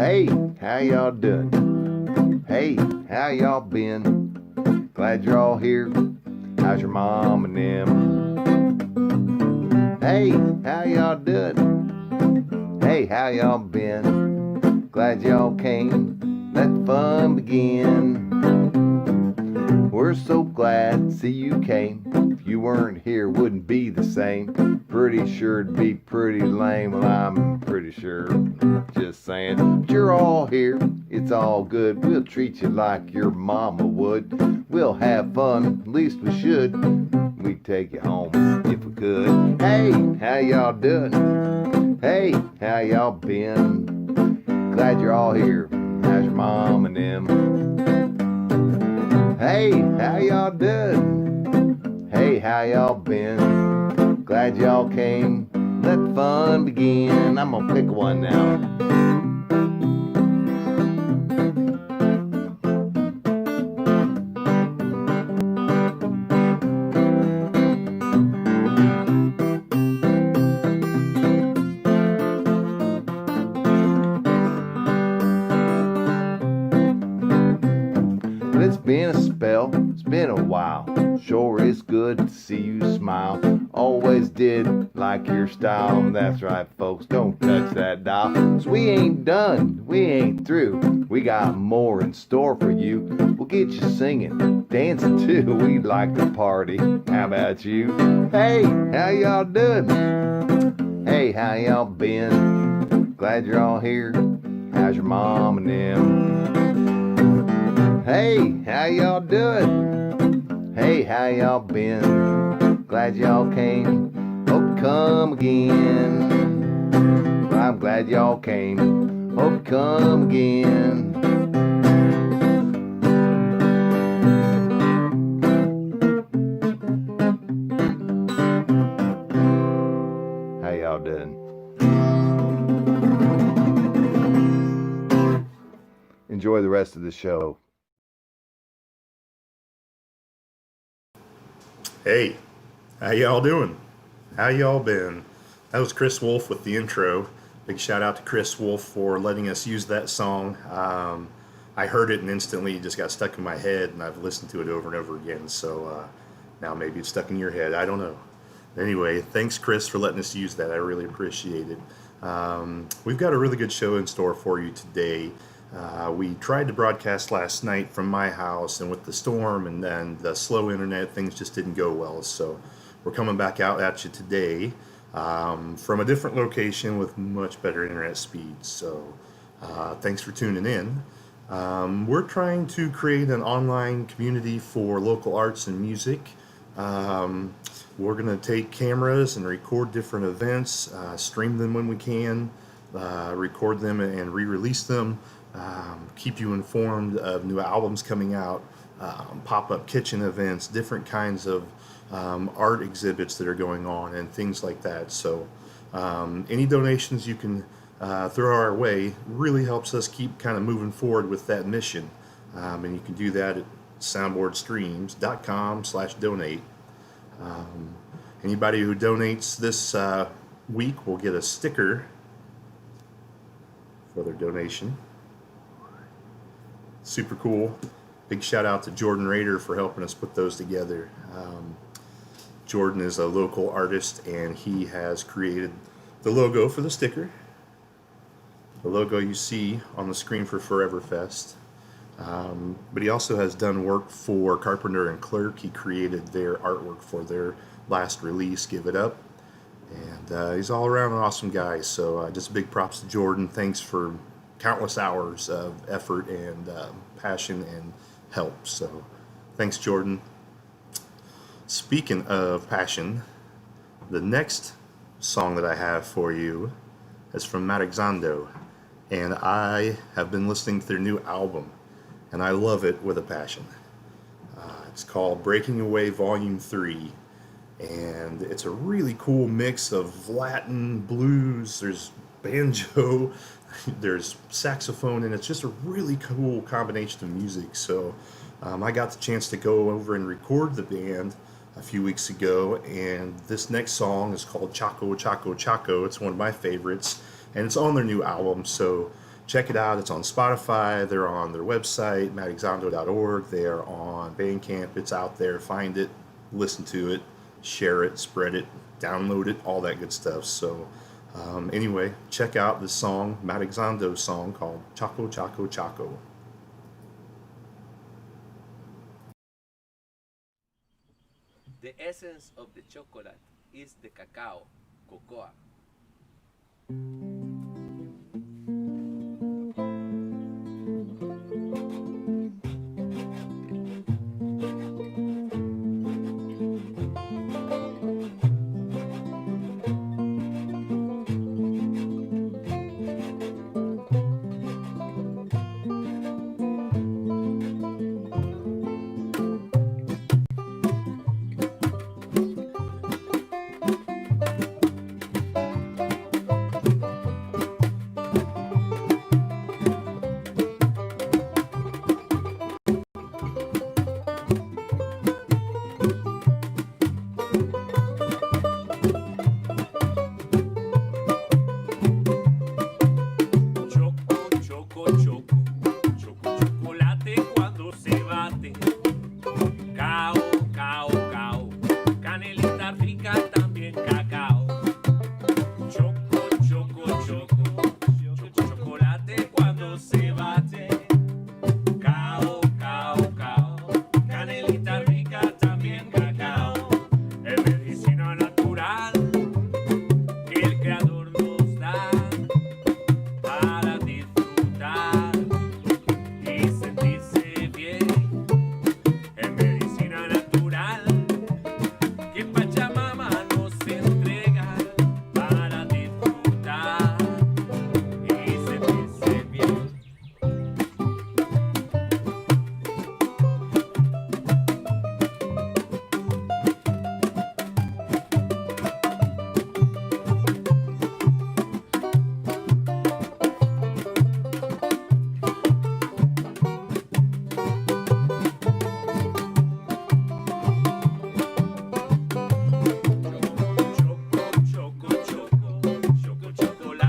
Hey, how y'all doing? Hey, how y'all been? Glad you're all here. How's your mom and them? Hey, how y'all doing? Hey, how y'all been? Glad y'all came. Let the fun begin. We're so glad to see you came. If you weren't here, wouldn't be the same. Pretty sure it'd be pretty lame. Well, I'm pretty sure. Just saying. But you're all here. It's all good. We'll treat you like your mama would. We'll have fun. At least we should. We'd take you home if we could. Hey, how y'all doing? Hey, how y'all been? Glad you're all here. How's your mom and them? Hey, how y'all doing? Hey, how y'all been? Glad y'all came. Let the fun begin. I'm gonna pick one now. It's been a spell, it's been a while. Sure is good to see you smile. Always did like your style. That's right, folks, don't touch that dial. 'Cause we ain't done, we ain't through. We got more in store for you. We'll get you singing, dancing too. We'd like to party. How about you? Hey, how y'all doing? Hey, how y'all been? Glad you're all here. How's your mom and them? Hey, how y'all doing? Hey, how y'all been? Glad y'all came. Hope you come again. Well, I'm glad y'all came. Hope you come again. How y'all doing? Enjoy the rest of the show. Hey, how y'all doing? How y'all been? That was Chris Wolf with the intro. Big shout out to Chris Wolf for letting us use that song. I heard it and instantly it just got stuck in my head, and I've listened to it over and over again. So now maybe it's stuck in your head. I don't know. Anyway, thanks, Chris, for letting us use that. I really appreciate it. We've got a really good show in store for you today. We tried to broadcast last night from my house, and with the storm and then the slow internet, things just didn't go well. So we're coming back out at you today from a different location with much better internet speeds. So thanks for tuning in. We're trying to create an online community for local arts and music. We're going to take cameras and record different events, stream them when we can, record them and re-release them. Keep you informed of new albums coming out, pop-up kitchen events, different kinds of art exhibits that are going on, and things like that. So any donations you can throw our way really helps us keep kind of moving forward with that mission. And you can do that at soundboardstreams.com/donate. Anybody who donates this week will get a sticker for their donation. Super cool. Big shout out to Jordan Rader for helping us put those together. Jordan is a local artist, and he has created the logo for the sticker. The logo you see on the screen for Forever Fest. But he also has done work for Carpenter and Clerk. He created their artwork for their last release, Give It Up. And he's all around an awesome guy. So just big props to Jordan. Thanks for countless hours of effort and passion and help. So thanks, Jordan. Speaking of passion, the next song that I have for you is from Marexando, and I have been listening to their new album, and I love it with a passion. It's called Breaking Away Volume 3, and it's a really cool mix of Latin, blues, there's banjo, there's saxophone, and it's just a really cool combination of music. So I got the chance to go over and record the band a few weeks ago, and this next song is called Chaco Chaco Chaco. It's one of my favorites, and it's on their new album. So check it out. It's on Spotify. They're on their website, mattexando.org. They are on Bandcamp. It's out there. Find it, listen to it, share it, spread it, download it, all that good stuff. So anyway, check out this song, Matt Exando's song called Chaco, Chaco, Chaco. The essence of the chocolate is the cacao, cocoa. chocolate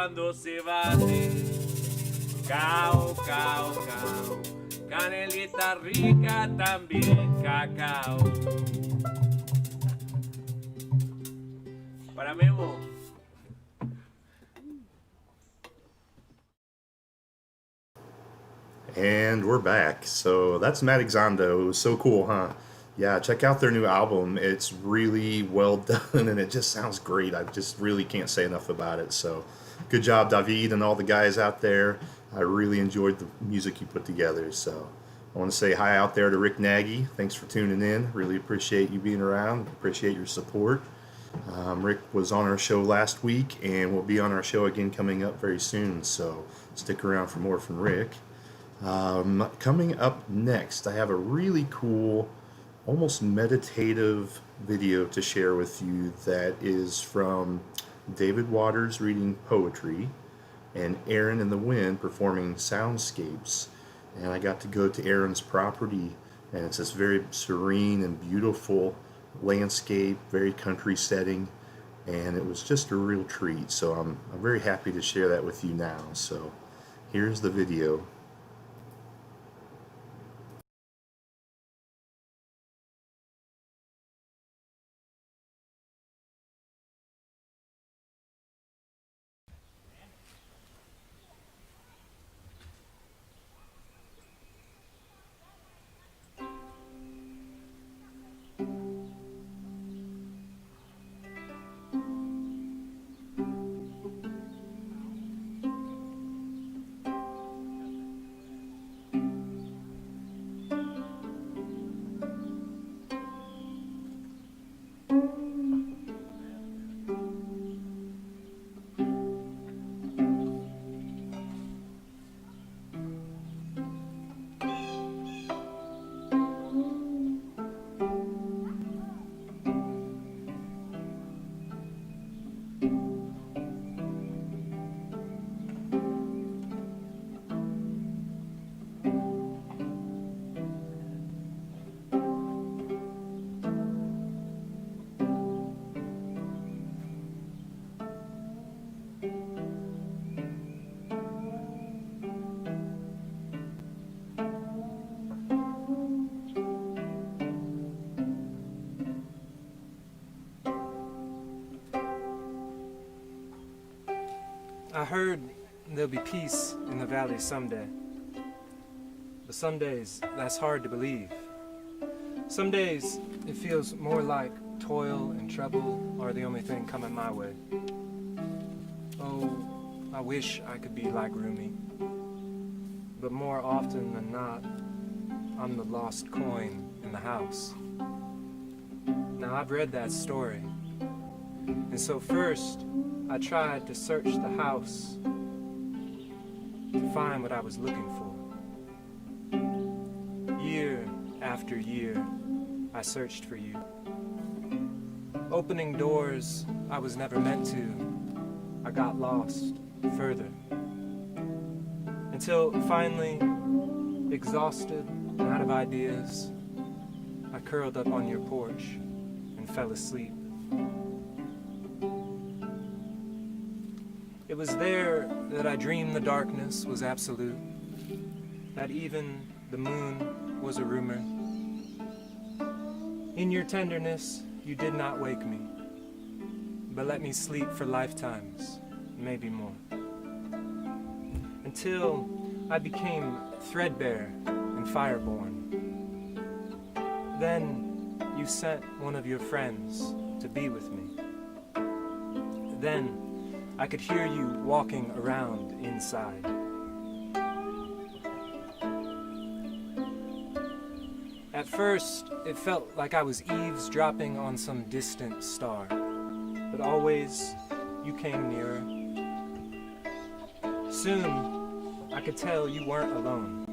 cuando se bate. Cao, cao, cao. Canelita rica también, cacao. Para Memo. And we're back. So that's Matt Exondo. It was so cool, huh? Yeah, check out their new album. It's really well done and it just sounds great. I just really can't say enough about it. So good job, David, and all the guys out there. I really enjoyed the music you put together. So I want to say hi out there to Rick Nagy. Thanks for tuning in. Really appreciate you being around. Appreciate your support. Rick was on our show last week and will be on our show again coming up very soon. So stick around for more from Rick. Coming up next, I have a really cool, almost meditative video to share with you that is from David Waters reading poetry and Aaron and the Wind performing soundscapes. And I got to go to Aaron's property, and it's this very serene and beautiful landscape, very country setting, and it was just a real treat. So I'm very happy to share that with you now. So here's the video. I heard there'll be peace in the valley someday. But some days, that's hard to believe. Some days, it feels more like toil and trouble are the only thing coming my way. Oh, I wish I could be like Rumi. But more often than not, I'm the lost coin in the house. Now, I've read that story. And so first, I tried to search the house to find what I was looking for. Year after year, I searched for you. Opening doors I was never meant to, I got lost further. Until finally, exhausted and out of ideas, I curled up on your porch and fell asleep. It was there that I dreamed the darkness was absolute, that even the moon was a rumor. In your tenderness, you did not wake me, but let me sleep for lifetimes, maybe more. Until I became threadbare and fireborn. Then you sent one of your friends to be with me. Then I could hear you walking around inside. At first, it felt like I was eavesdropping on some distant star, but always you came nearer. Soon, I could tell you weren't alone.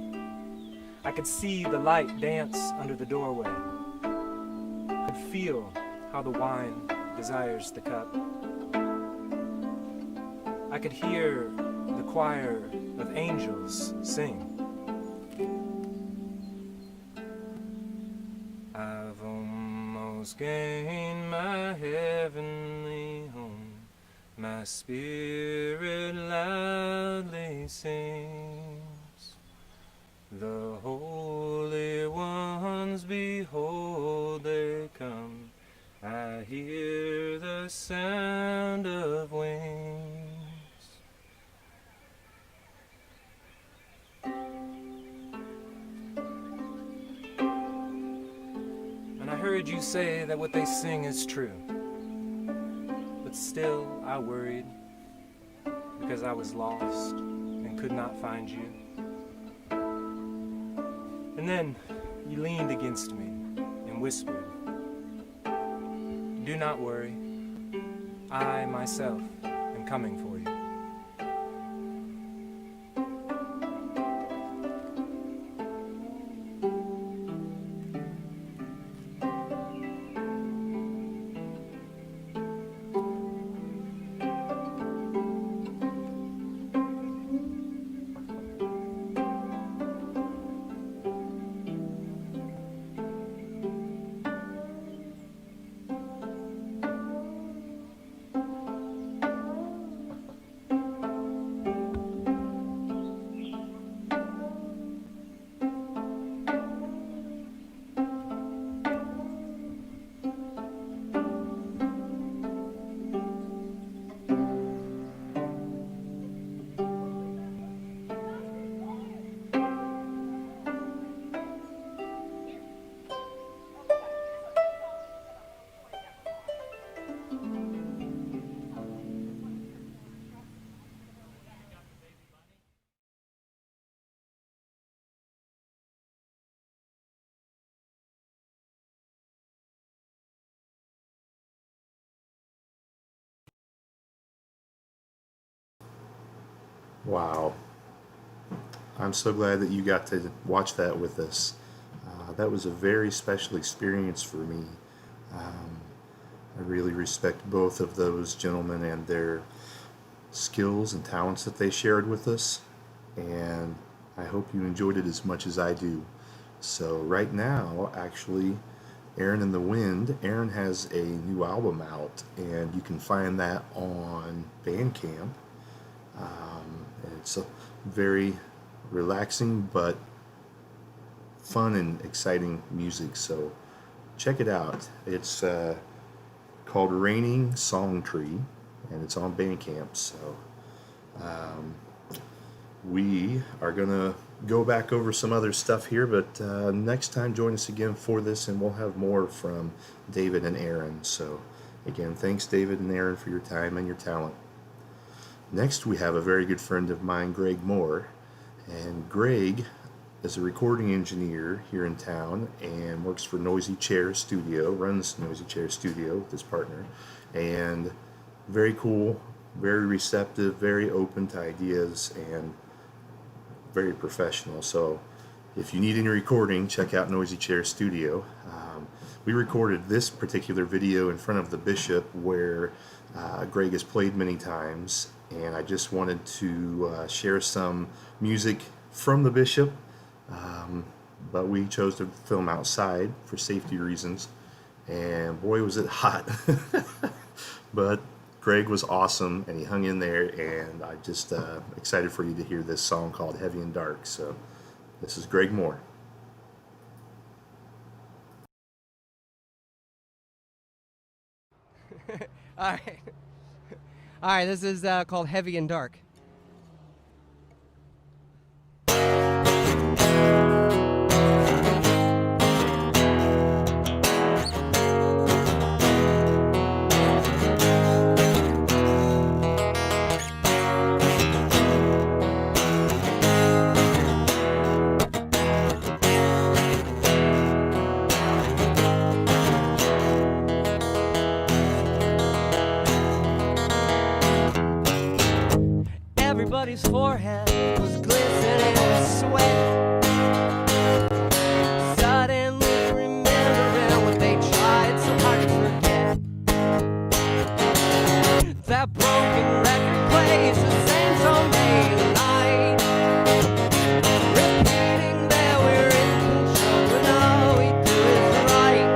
I could see the light dance under the doorway. Could feel how the wine desires the cup. I could hear the choir of angels sing. I've almost gained my heavenly home. My spirit loudly sings. The holy ones, behold, they come. I hear the the sound of wings. And I heard you say that what they sing is true. But still I worried because I was lost and could not find you. And then you leaned against me and whispered, "Do not worry, I myself am coming for you." Wow. I'm so glad that you got to watch that with us. That was a very special experience for me. I really respect both of those gentlemen and their skills and talents that they shared with us, and I hope you enjoyed it as much as I do. So right now, actually, Aaron and the Wind, Aaron has a new album out, and you can find that on Bandcamp. It's a very relaxing but fun and exciting music, so check it out. It's called Raining Song Tree, and it's on Bandcamp. So we are gonna go back over some other stuff here, but next time join us again for this, and we'll have more from David and Aaron. So again, thanks David and Aaron for your time and your talent. Next, we have a very good friend of mine, Greg Moore, and Greg is a recording engineer here in town and works for Noisy Chair Studio, runs Noisy Chair Studio with his partner, and very cool, very receptive, very open to ideas, and very professional. So if you need any recording, check out Noisy Chair Studio. We recorded this particular video in front of the Bishop, where Greg has played many times, and I just wanted to share some music from the Bishop, but we chose to film outside for safety reasons, and boy was it hot. But Greg was awesome, and he hung in there, and I'm just excited for you to hear this song called Heavy and Dark. So this is Greg Moore. All right, this is called Heavy and Dark. Everybody's forehead was glistening with sweat, suddenly remembering what they tried so hard to forget. That broken record plays the same song day and night, repeating that we're in control when all we do is right.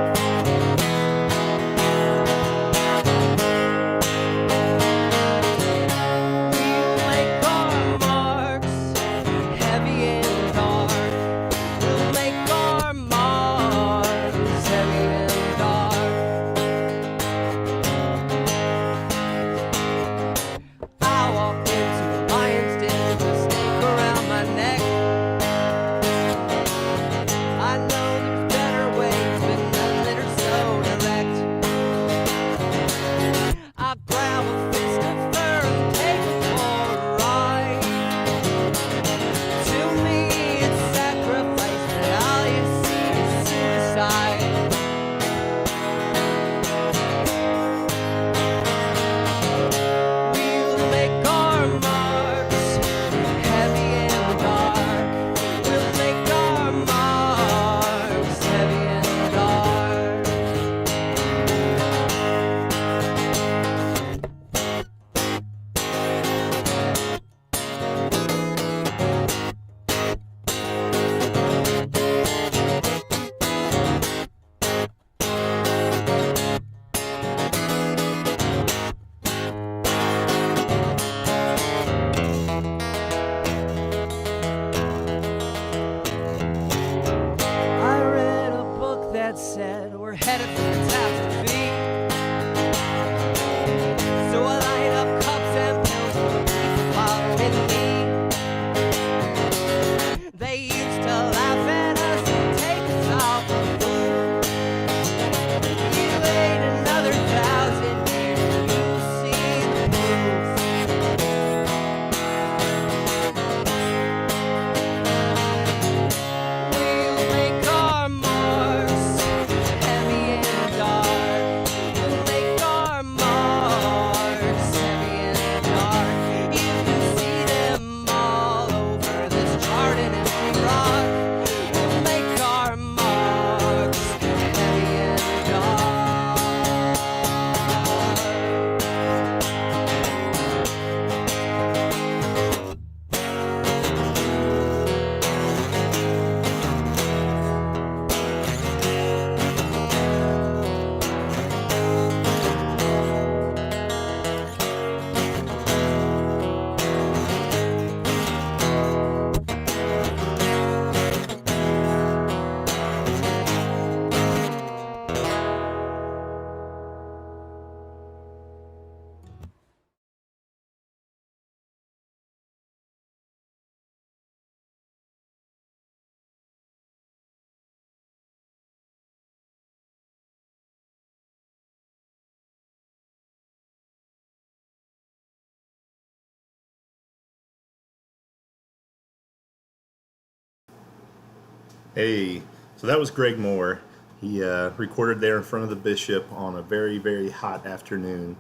Hey, so that was Greg Moore. He recorded there in front of the Bishop on a very, very hot afternoon.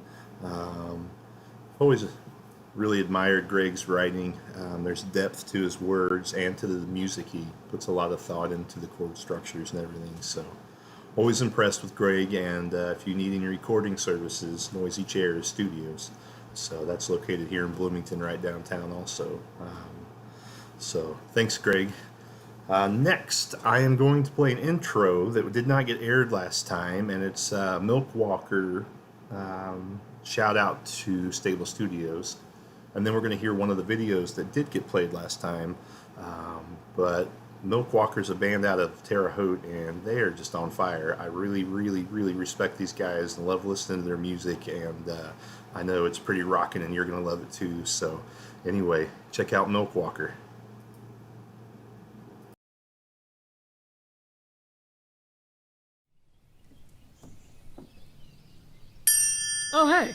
Always really admired Greg's writing. There's depth to his words and to the music. He puts a lot of thought into the chord structures and everything. So always impressed with Greg. And if you need any recording services, Noisy Chairs Studios. So that's located here in Bloomington, right downtown also. So thanks, Greg. Next, I am going to play an intro that did not get aired last time, and it's Milk Walker. Shout out to Stable Studios. And then we're going to hear one of the videos that did get played last time. But Milk Walker's a band out of Terre Haute, and they are just on fire. I really, really, really respect these guys and love listening to their music, and I know it's pretty rocking, and you're going to love it too. So anyway, check out Milk Walker. Oh, hey.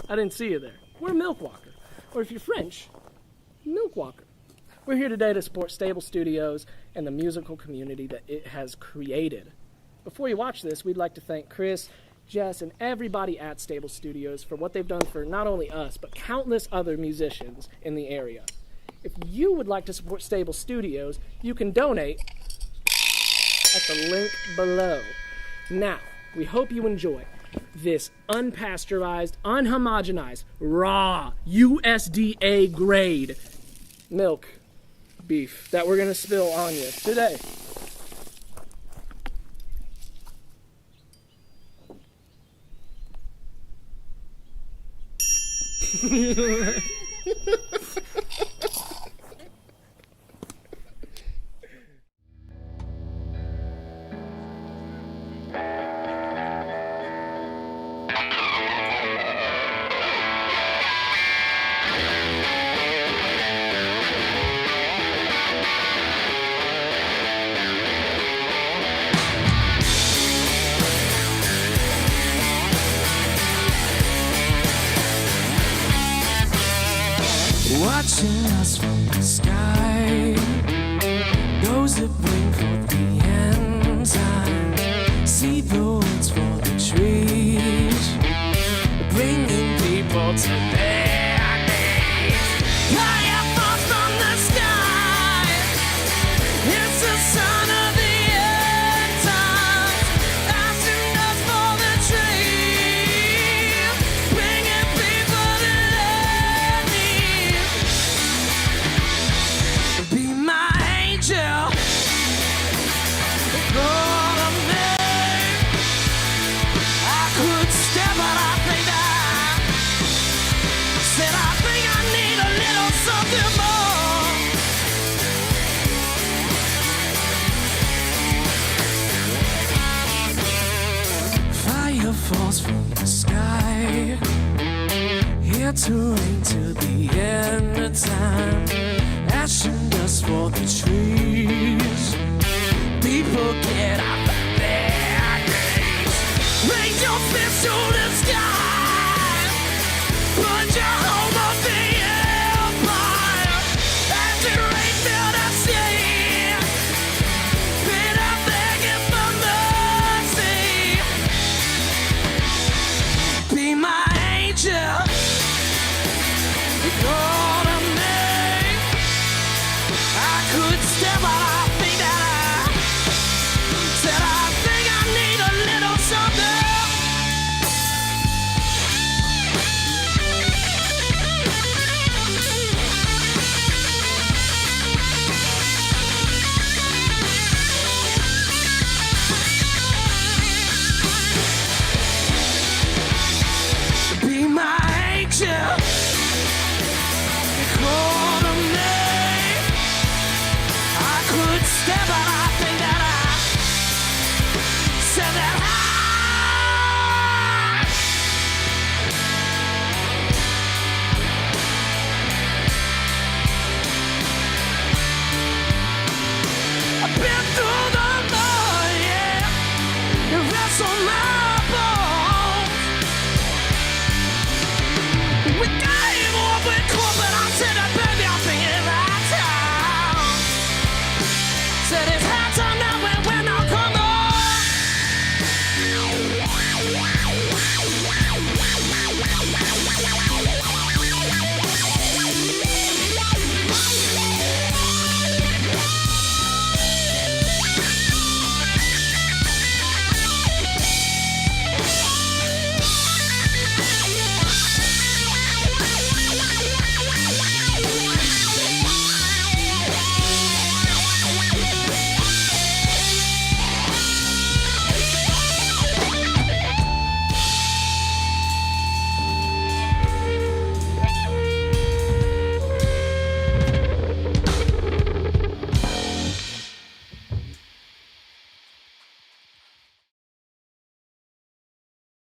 I didn't see you there. We're Milk Walker. Or if you're French, Milk Walker. We're here today to support Stable Studios and the musical community that it has created. Before you watch this, we'd like to thank Chris, Jess, and everybody at Stable Studios for what they've done for not only us, but countless other musicians in the area. If you would like to support Stable Studios, you can donate at the link below. Now, we hope you enjoy this unpasteurized, unhomogenized, raw, USDA grade milk beef that we're going to spill on you today. Watching us from the sky, those that bring forth the end time, see the woods for the trees, bringing people to their knees. Fire falls from the sky, it's the son of the end times, asking us for the trees, bringing people to their knees. Be my angel, Lord of me. I could step, but I think that said I think I need a little something more. Fire falls from the sky, here to rain till the end of time. Ash and dust for the trees. People get up and their knees. Raise your fist to the sky. Put your home on the empire. As it rains till the sea. Been up begging for mercy. Be my angel. Lord of me. I could step, but I think that I said I think I need a little something.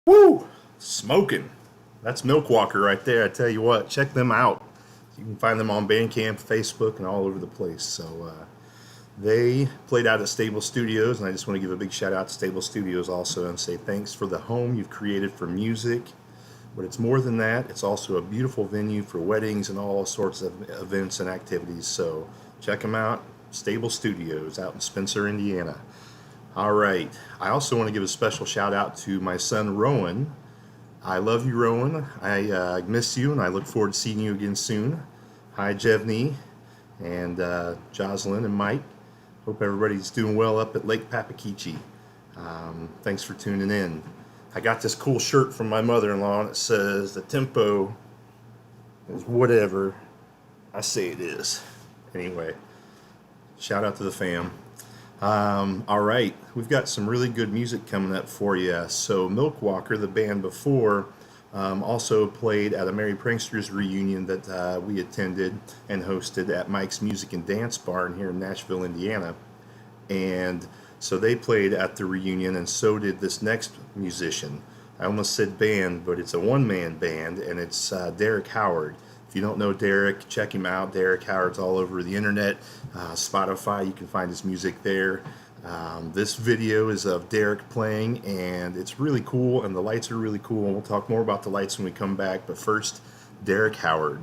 Woo! Smoking. That's Milkwalker right there. I tell you what, check them out. You can find them on Bandcamp, Facebook, and all over the place. So they played out at Stable Studios, and I just want to give a big shout out to Stable Studios also and say thanks for the home you've created for music. But it's more than that. It's also a beautiful venue for weddings and all sorts of events and activities. So check them out. Stable Studios out in Spencer, Indiana. All right. I also want to give a special shout out to my son, Rowan. I love you, Rowan. I miss you, and I look forward to seeing you again soon. Hi, Jevney, and Jocelyn, and Mike. Hope everybody's doing well up at Lake Papakichi. Thanks for tuning in. I got this cool shirt from my mother-in-law, and it says, the tempo is whatever I say it is. Anyway, shout out to the fam. All right, we've got some really good music coming up for you. So Milkwalker, the band before, also played at a Merry Pranksters reunion that we attended and hosted at Mike's Music and Dance Barn here in Nashville, Indiana. And so they played at the reunion, and so did this next musician. I almost said band, but it's a one-man band, and it's Derek Howard. If you don't know Derek, check him out. Derek Howard's all over the internet, Spotify. You can find his music there. This video is of Derek playing, and it's really cool, and the lights are really cool. And we'll talk more about the lights when we come back. But first, Derek Howard.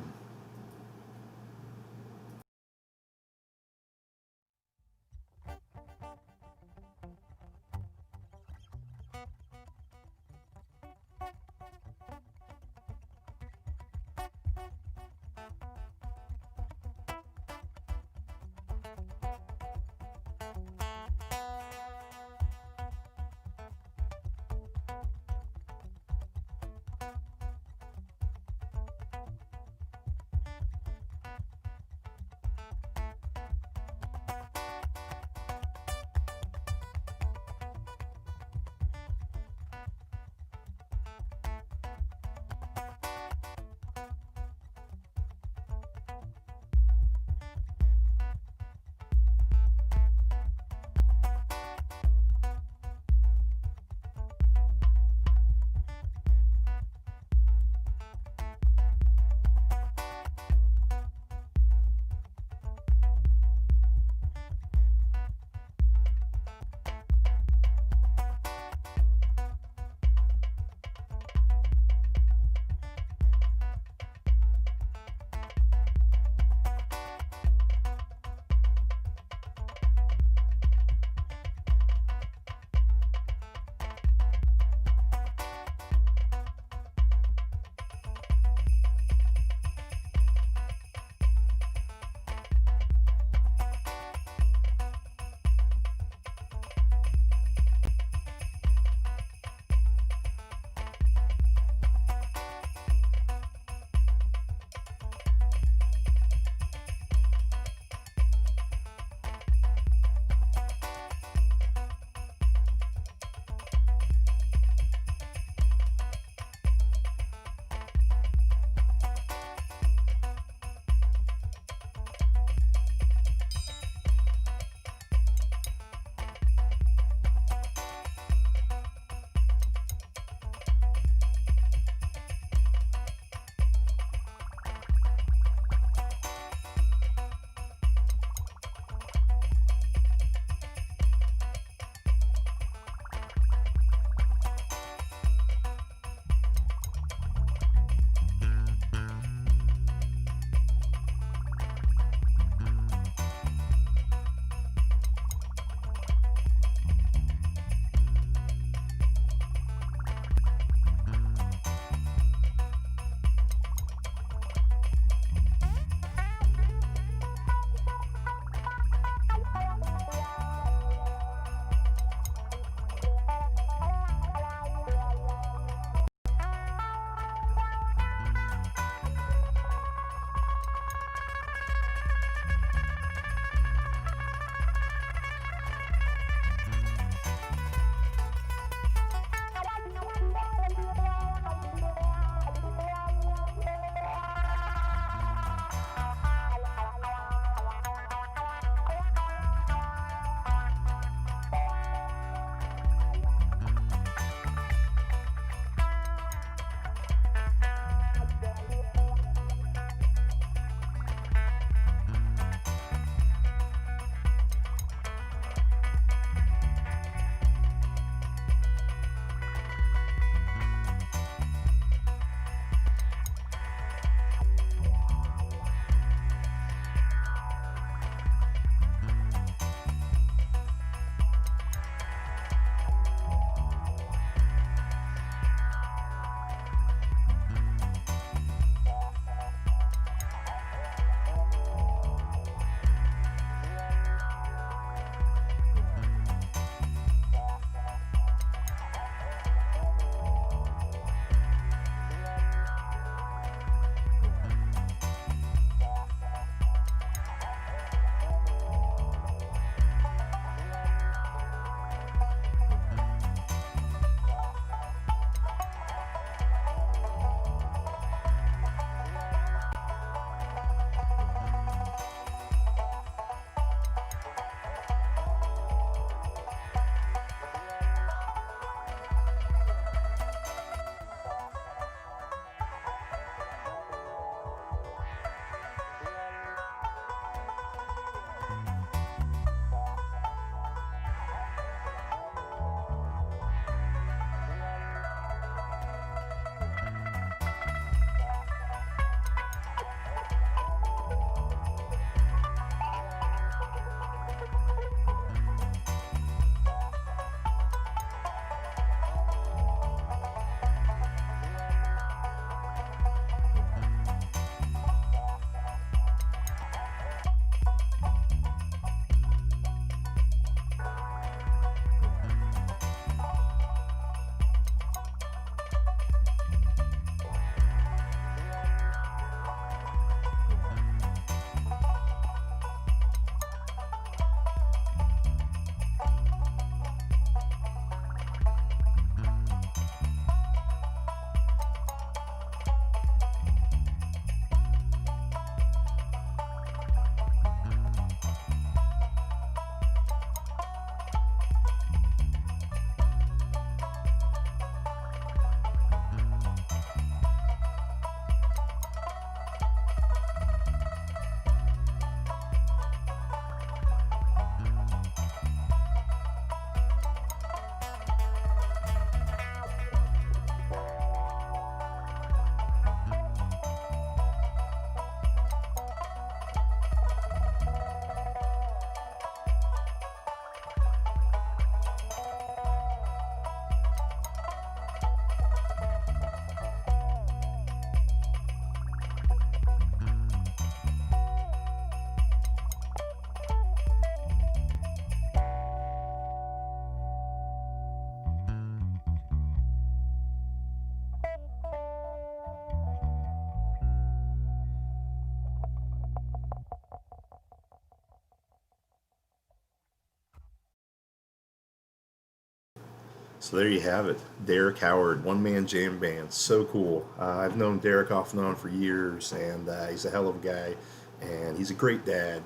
So there you have it. Derek Howard, one-man jam band. So cool. I've known Derek off and on for years, and he's a hell of a guy, and he's a great dad,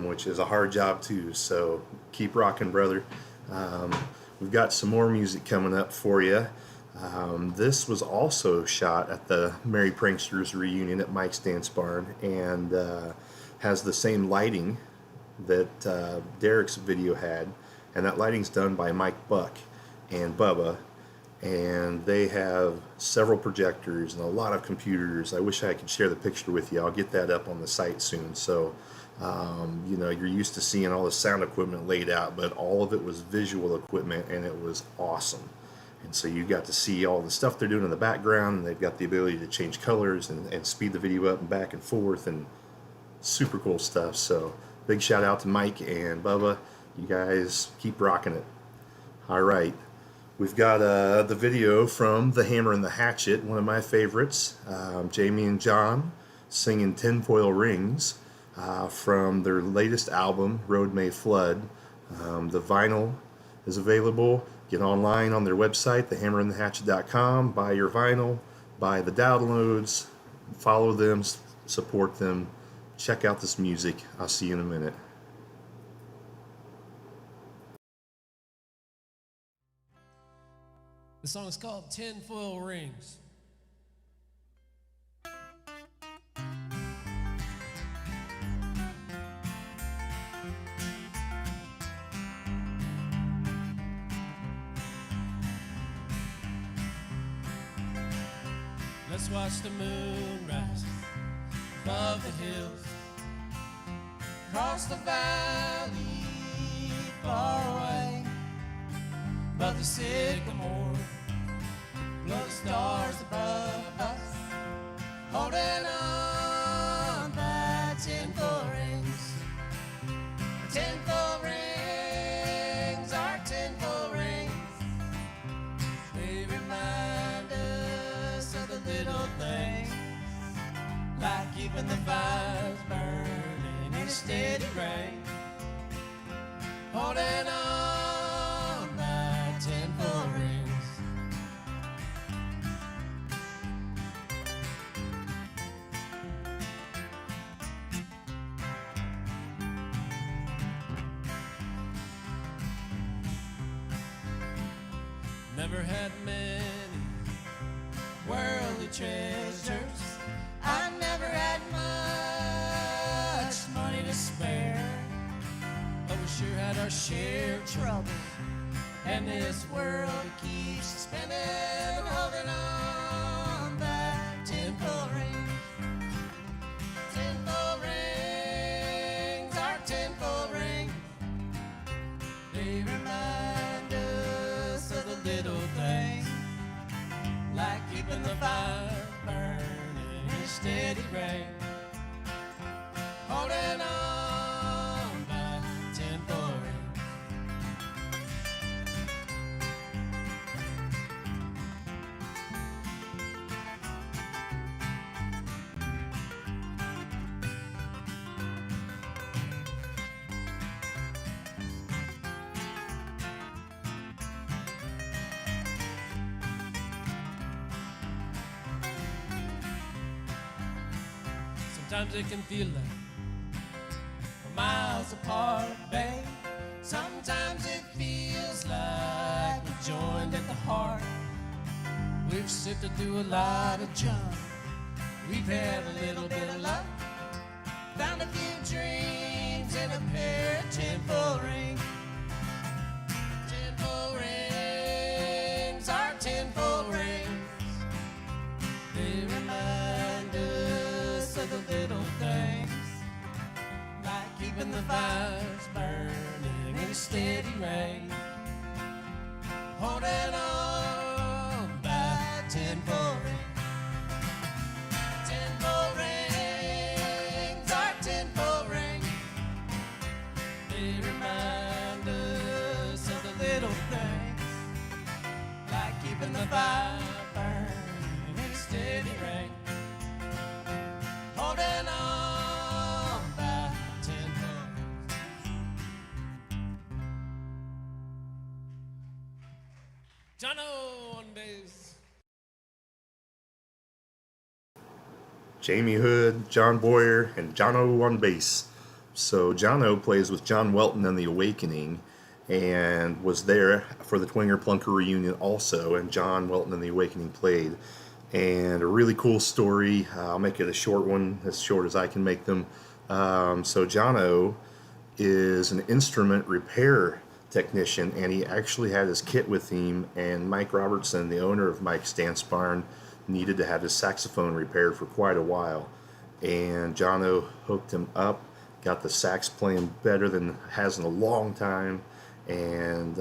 which is a hard job too. So keep rocking, brother. We've got some more music coming up for you. This was also shot at the Merry Pranksters reunion at Mike's Dance Barn, and has the same lighting that Derek's video had, and that lighting's done by Mike Buck and Bubba, and they have several projectors and a lot of computers. I wish I could share the picture with you. I'll get that up on the site soon. So you know, you're used to seeing all the sound equipment laid out, but all of it was visual equipment, and it was awesome. And so you got to see all the stuff they're doing in the background, and they've got the ability to change colors and speed the video up and back and forth, and super cool stuff. So big shout out to Mike and Bubba. You guys keep rocking it. All right. We've got the video from The Hammer and the Hatchet, one of my favorites. Jamie and John singing Tinfoil Rings from their latest album, Road May Flood. The vinyl is available. Get online on their website, thehammerandthehatchet.com. Buy your vinyl, buy the downloads, follow them, support them. Check out this music. I'll see you in a minute. The song is called Tinfoil Rings. Let's watch the moon rise above the hills, across the valley far away, above the sycamore, below the stars above us, holding on by tinfoil rings. Our tinfoil rings, our tinfoil rings, they remind us of the little things, like keeping the fires burning in a steady rain, holding on by tinfoil rings. Never had many worldly treasures. I never had much money to spare, but we sure had our share of trouble. And this world keeps spinning, holding on by tinfoil rings. Tinfoil rings, our tinfoil rings, they remind us of the little things, like keeping the fire burning in a steady rain, holding on by tinfoil rings. Sometimes it can feel like we're miles apart, babe. Sometimes it feels like we're joined at the heart. We've sifted through a lot of junk. We've had a little bit of luck. Found a few dreams in a pair of tinfoil rings. Tinfoil rings, our tinfoil rings, they remind us of the little things, like keeping the fires burning in a steady rain, holding on by tinfoil rings. Tinfoil rings, our tinfoil rings, they remind us of the little things, like keeping the fire burning in a steady rain, holding on by tinfoil rings. Jono on bass. Jamie Hood, John Boyer, and Jono on bass. So Jono plays with John Welton in The Awakening and was there for the Twinger Plunker reunion also, and John Welton in The Awakening played. And a really cool story. I'll make it a short one, as short as I can make them. So Jono is an instrument repair technician, and he actually had his kit with him, and Mike Robertson, the owner of Mike's Dance Barn, needed to have his saxophone repaired for quite a while, and Jono hooked him up, got the sax playing better than it has in a long time, and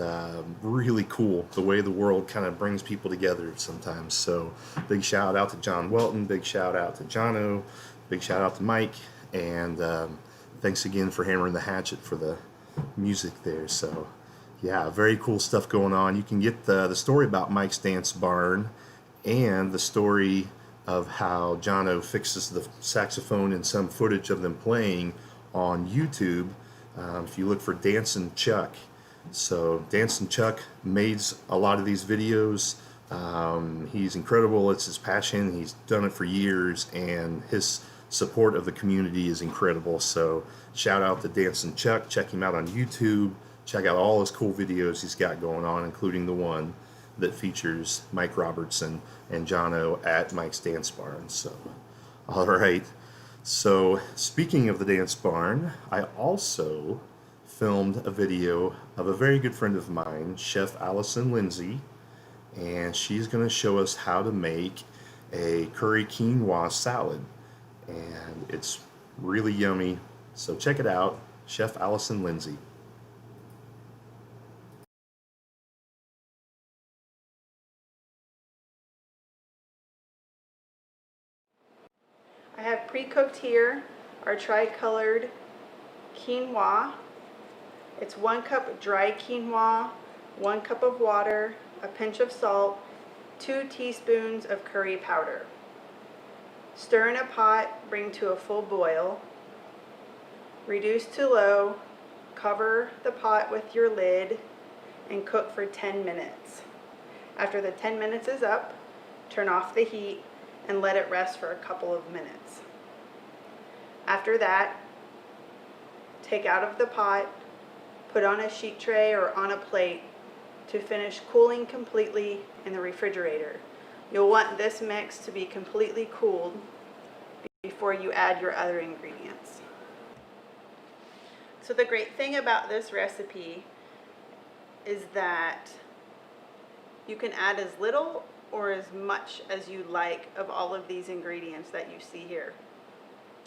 really cool the way the world kind of brings people together sometimes. So big shout out to John Welton, big shout out to Jono, big shout out to Mike, and thanks again for hammering the hatchet for the music there. So yeah, very cool stuff going on. You can get the story about Mike's Dance Barn and the story of how Jono fixes the saxophone and some footage of them playing on YouTube if you look for Dancin' Chuck. So Dancin' Chuck made a lot of these videos. He's incredible. It's his passion. He's done it for years, and his support of the community is incredible. So shout out to Dancin' Chuck. Check him out on YouTube. Check out all his cool videos he's got going on, including the one that features Mike Robertson and Jono at Mike's Dance Barn. So, all right. So, speaking of the Dance Barn, I also filmed a video of a very good friend of mine, Chef Allison Lindsay, and she's going to show us how to make a curry quinoa salad, and it's really yummy. So check it out, Chef Allison Lindsay. I have pre-cooked here our tri-colored quinoa. It's 1 cup dry quinoa, 1 cup of water, a pinch of salt, 2 teaspoons of curry powder. Stir in a pot, bring to a full boil. Reduce to low, cover the pot with your lid, and cook for 10 minutes. After the 10 minutes is up, turn off the heat and let it rest for a couple of minutes. After that, take out of the pot, put on a sheet tray or on a plate to finish cooling completely in the refrigerator. You'll want this mix to be completely cooled before you add your other ingredients. So the great thing about this recipe is that you can add as little or as much as you like of all of these ingredients that you see here.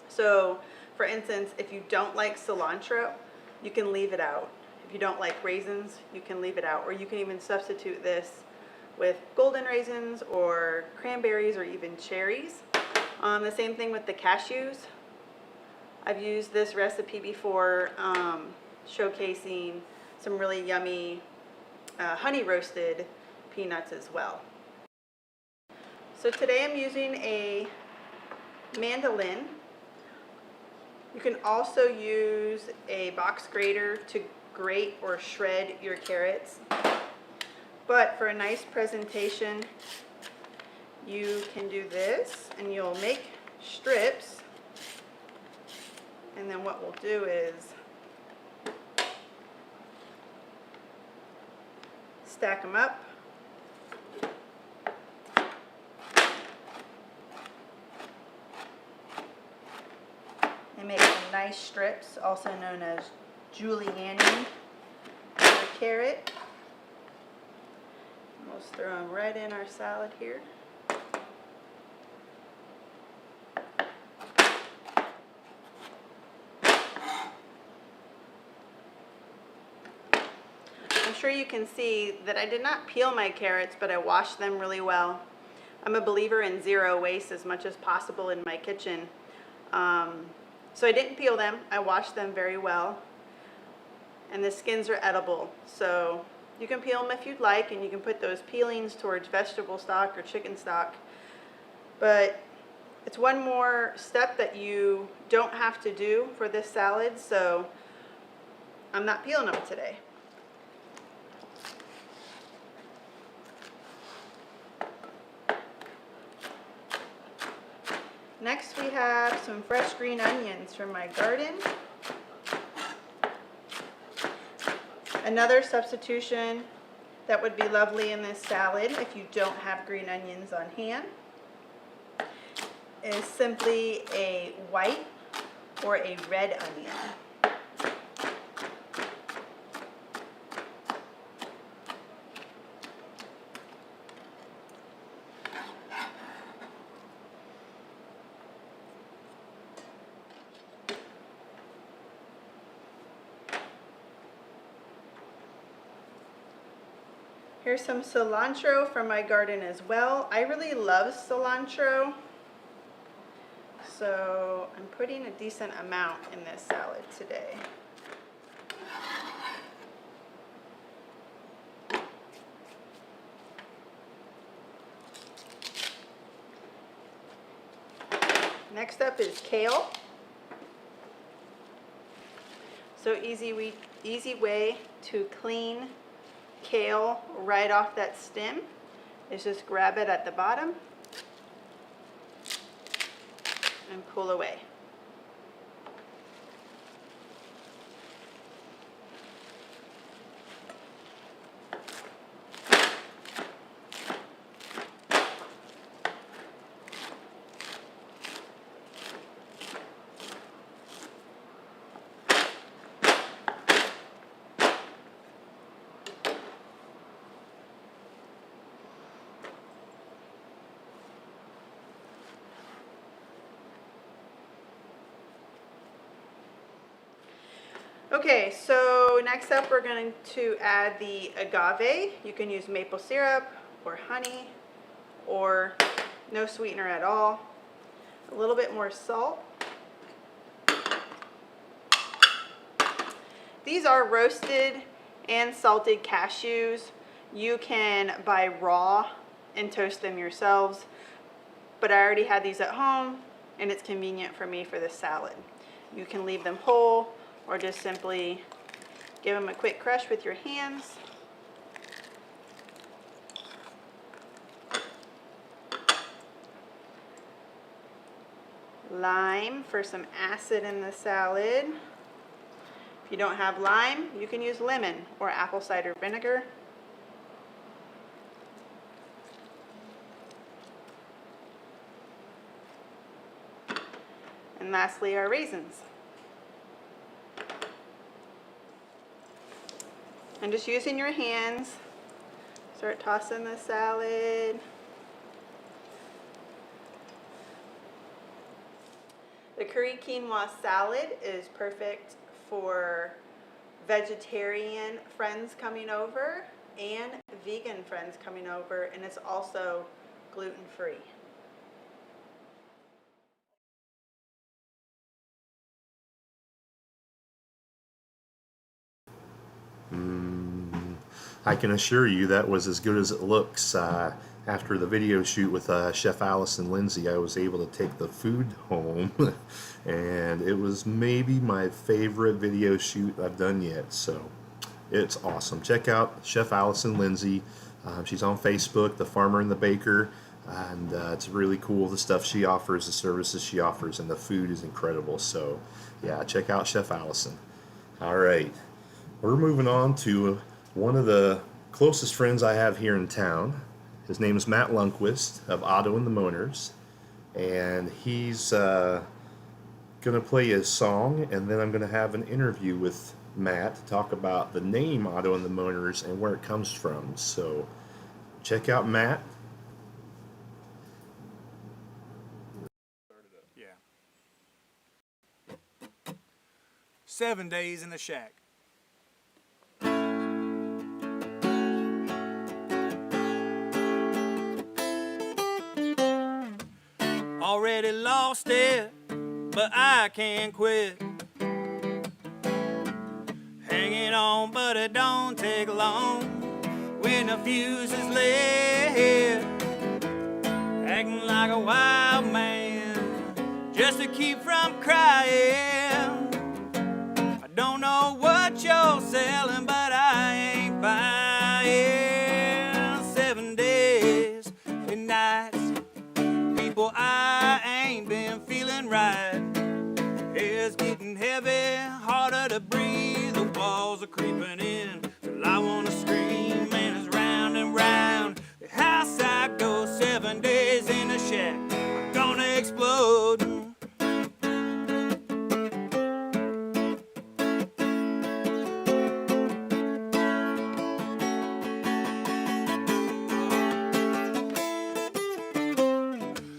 So for instance, if you don't like cilantro, you can leave it out. If you don't like raisins, you can leave it out, or you can even substitute this with golden raisins or cranberries or even cherries. The same thing with the cashews. I've used this recipe before, showcasing some really yummy honey roasted peanuts as well. So today I'm using a mandolin. You can also use a box grater to grate or shred your carrots. But for a nice presentation, you can do this, and you'll make strips. And then what we'll do is stack them up. And make some nice strips, also known as julienne or carrot. And we'll throw them right in our salad here. I'm sure you can see that I did not peel my carrots, but I washed them really well. I'm a believer in zero waste as much as possible in my kitchen. So I didn't peel them, I washed them very well. And the skins are edible, so you can peel them if you'd like, and you can put those peelings towards vegetable stock or chicken stock. But it's one more step that you don't have to do for this salad, so I'm not peeling them today. Next we have some fresh green onions from my garden. Another substitution that would be lovely in this salad if you don't have green onions on hand is simply a white or a red onion. Here's some cilantro from my garden as well. I really love cilantro, so I'm putting a decent amount in this salad today. Next up is kale. So easy way to clean kale right off that stem is just grab it at the bottom and pull away. Okay, so next up we're going to add the agave. You can use maple syrup or honey or no sweetener at all. A little bit more salt. These are roasted and salted cashews. You can buy raw and toast them yourselves, but I already had these at home and it's convenient for me for this salad. You can leave them whole or just simply give them a quick crush with your hands. Lime for some acid in the salad. If you don't have lime, you can use lemon or apple cider vinegar. And lastly, our raisins. And just using your hands, start tossing the salad. The curry quinoa salad is perfect for vegetarian friends coming over and vegan friends coming over, and it's also gluten-free. I can assure you that was as good as it looks. After the video shoot with Chef Allison Lindsay, I was able to take the food home, and it was maybe my favorite video shoot I've done yet. So it's awesome. Check out Chef Allison Lindsay. She's on Facebook, The Farmer and the Baker, and it's really cool, the stuff she offers, the services she offers, and the food is incredible. So yeah, check out Chef Allison. All right, we're moving on to one of the closest friends I have here in town. His name is Matt Lundquist of Otto and the Moners, and he's going to play his song, and then I'm going to have an interview with Matt to talk about the name Otto and the Moners and where it comes from. So check out Matt. Yeah. 7 days in the shack. Already lost it, but I can't quit. Hanging on, but it don't take long when the fuse is lit. Acting like a wild man just to keep from crying. I don't know what you're selling, but I ain't buying. 7 days and nights, people I ain't been feeling right. Air's getting heavy, harder to breathe. The walls are creeping in till I wanna scream. And it's round and round the house I go. 7 days in a shack, I'm gonna explode.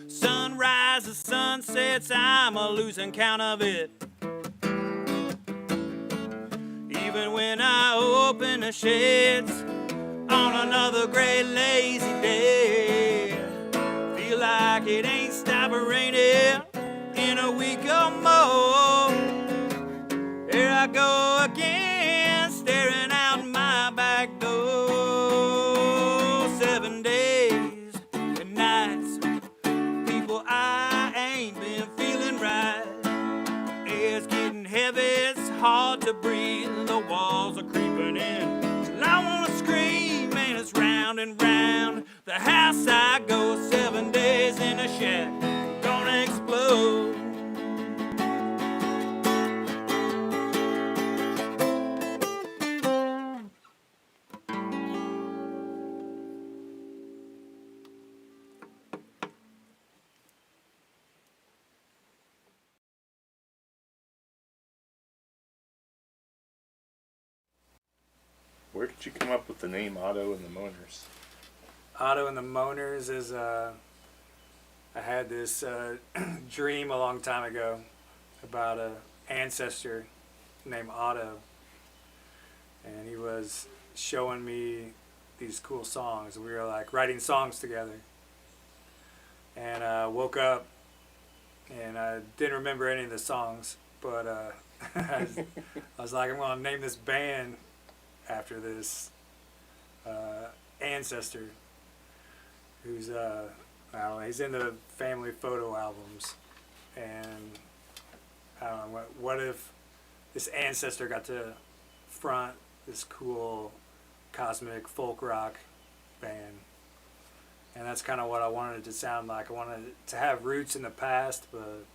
Sunrises, sunsets, I'm a losing count of it. Even when I open the sheds on another gray lazy day, feel like it ain't stopping raining in a week or more. Here I go again, staring out my back door. 7 days and nights, people, I ain't been feeling right. Air's getting heavy, it's hard to breathe. The walls are creeping in till I wanna scream. And it's round and round the house I go. 7 days in a shack, gonna explode. Where did you come up with the name Otto and the Moaners? Otto and the Moaners is I had this dream a long time ago about an ancestor named Otto, and he was showing me these cool songs. We were like writing songs together, and I woke up and I didn't remember any of the songs, but I was like, I'm gonna name this band after this ancestor who's I don't know, he's in the family photo albums, and I don't know, what if this ancestor got to front this cool cosmic folk rock band? And that's kind of what I wanted it to sound like. I wanted it to have roots in the past, but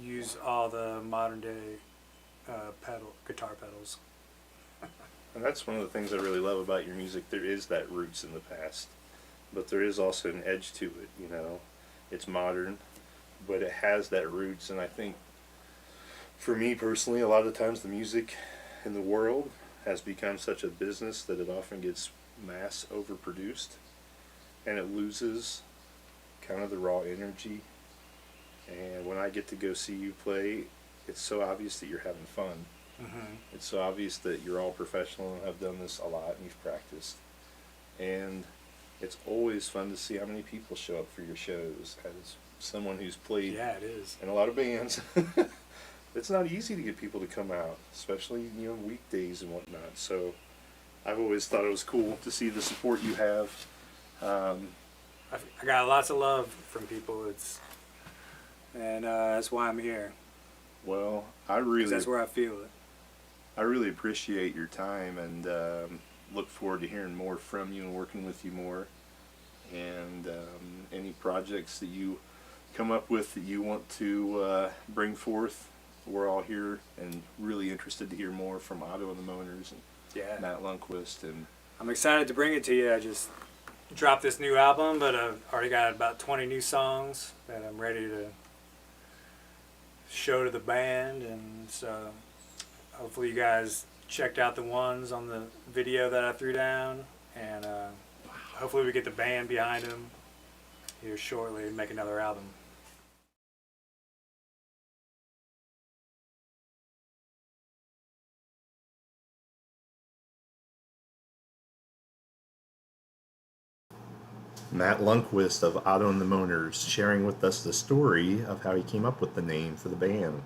use all the modern day guitar pedals. And that's one of the things I really love about your music. There is that roots in the past, but there is also an edge to it, you know. It's modern, but it has that roots. And I think, for me personally, a lot of times the music in the world has become such a business that it often gets mass overproduced, and it loses kind of the raw energy. And when I get to go see you play, it's so obvious that you're having fun. Mm-hmm. It's so obvious that you're all professional and have done this a lot and you've practiced. And it's always fun to see how many people show up for your shows. As someone who's played Yeah, it is. in a lot of bands, it's not easy to get people to come out, especially, you know, weekdays and whatnot. So I've always thought it was cool to see the support you have. I got lots of love from people. And that's why I'm here. Well, 'Cause that's where I feel it. I really appreciate your time, and look forward to hearing more from you and working with you more. And any projects that you come up with that you want to bring forth, we're all here and really interested to hear more from Otto and the Moaners and Yeah. Matt Lundquist. And I'm excited to bring it to you. I just dropped this new album, but I've already got about 20 new songs that I'm ready to show to the band, and so hopefully you guys checked out the ones on the video that I threw down, and hopefully we get the band behind them here shortly and make another album. Matt Lundquist of Otto and the Moaners sharing with us the story of how he came up with the name for the band.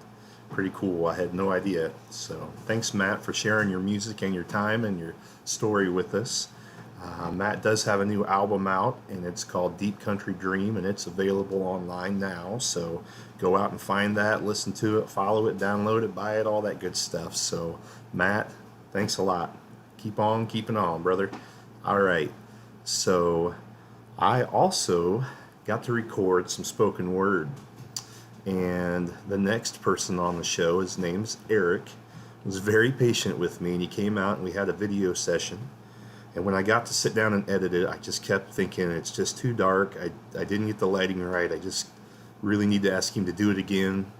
Pretty cool. I had no idea. So thanks, Matt, for sharing your music and your time and your story with us. Matt does have a new album out, and it's called Deep Country Dream, and it's available online now. So go out and find that, listen to it, follow it, download it, buy it, all that good stuff. So Matt, thanks a lot. Keep on keeping on, brother. All right. So I also got to record some spoken word. And the next person on the show, his name's Eric, was very patient with me, and he came out and we had a video session. And when I got to sit down and edit it, I just kept thinking it's just too dark. I didn't get the lighting right. I just really need to ask him to do it again.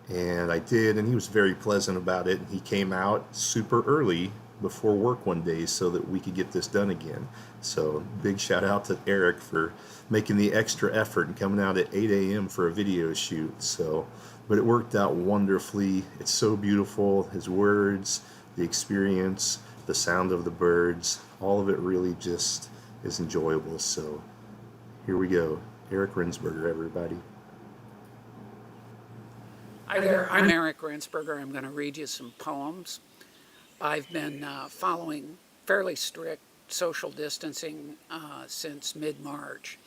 And I did, and he was very pleasant about it. And he came out super early before work one day so that we could get this done again. So big shout out to Eric for making the extra effort and coming out at 8 a.m. for a video shoot. But it worked out wonderfully. It's so beautiful. His words, the experience, the sound of the birds, all of it really just is enjoyable. So here we go. Eric Rensberger, everybody. Hi there, I'm Eric Rensberger. I'm going to read you some poems. I've been following fairly strict social distancing since mid-March.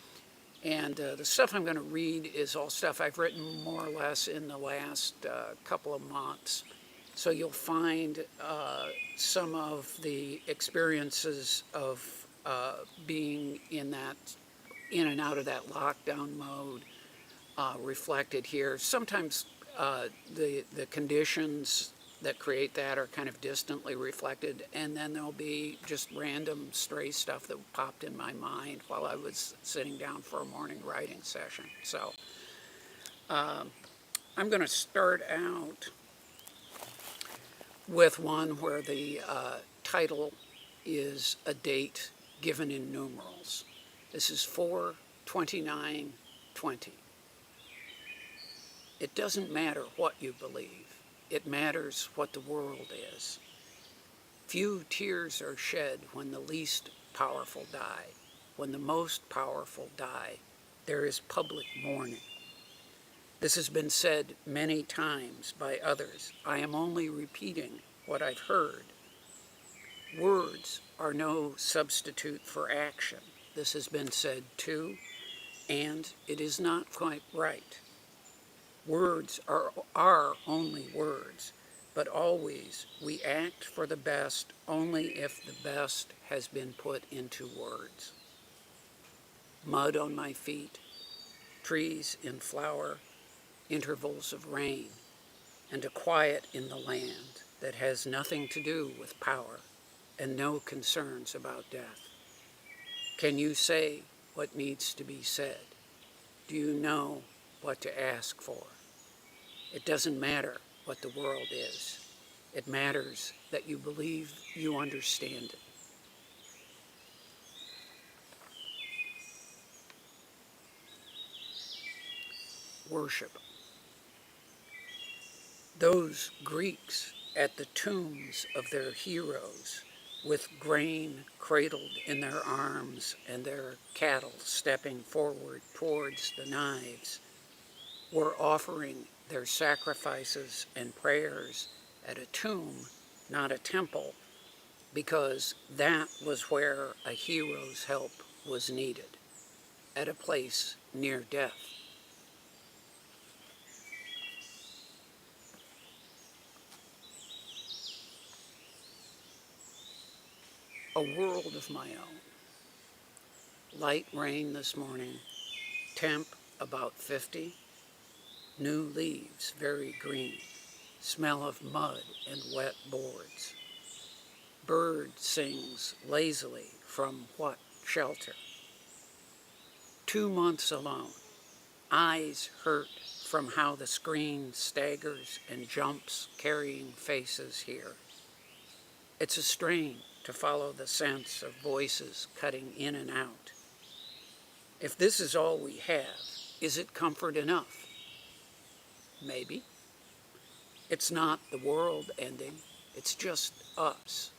And the stuff I'm going to read is all stuff I've written more or less in the last couple of months. So you'll find some of the experiences of being in and out of that lockdown mode reflected here. Sometimes the conditions that create that are kind of distantly reflected, and then there'll be just random stray stuff that popped in my mind while I was sitting down for a morning writing session. So I'm going to start out with one where the title is a date given in numerals. This is 4/29/20. It doesn't matter what you believe. It matters what the world is. Few tears are shed when the least powerful die. When the most powerful die, there is public mourning. This has been said many times by others. I am only repeating what I've heard. Words are no substitute for action. This has been said too, and it is not quite right. Words are only words, but always we act for the best only if the best has been put into words. Mud on my feet, trees in flower, intervals of rain, and a quiet in the land that has nothing to do with power and no concerns about death. Can you say what needs to be said? Do you know what to ask for? It doesn't matter what the world is. It matters that you believe you understand it. Worship. Those Greeks at the tombs of their heroes, with grain cradled in their arms and their cattle stepping forward towards the knives, were offering their sacrifices and prayers at a tomb, not a temple, because that was where a hero's help was needed, at a place near death. A world of my own. Light rain this morning, temp about 50, new leaves very green, smell of mud and wet boards. Bird sings lazily from what shelter? 2 months alone, eyes hurt from how the screen staggers and jumps carrying faces here. It's a strain to follow the sense of voices cutting in and out. If this is all we have, is it comfort enough? Maybe. It's not the world ending, it's just us.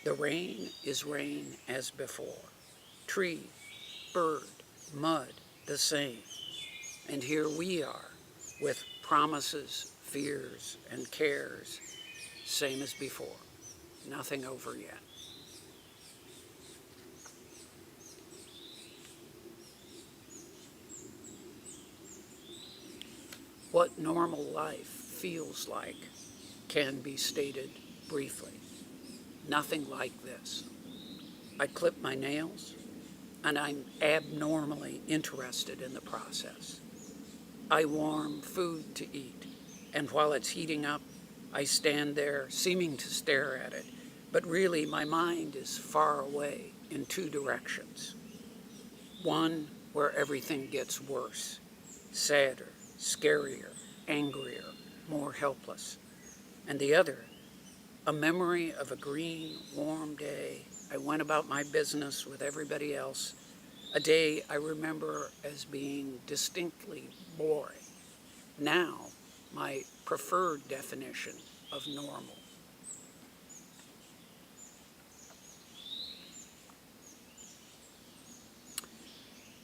The rain is rain as before. Tree, bird, mud, the same. And here we are, with promises, fears, and cares, same as before. Nothing over yet. What normal life feels like can be stated briefly. Nothing like this. I clip my nails, and I'm abnormally interested in the process. I warm food to eat, and while it's heating up, I stand there seeming to stare at it, but really my mind is far away in two directions. One where everything gets worse, sadder, scarier, angrier, more helpless. And the other, a memory of a green, warm day. I went about my business with everybody else, a day I remember as being distinctly boring. Now, my preferred definition of normal.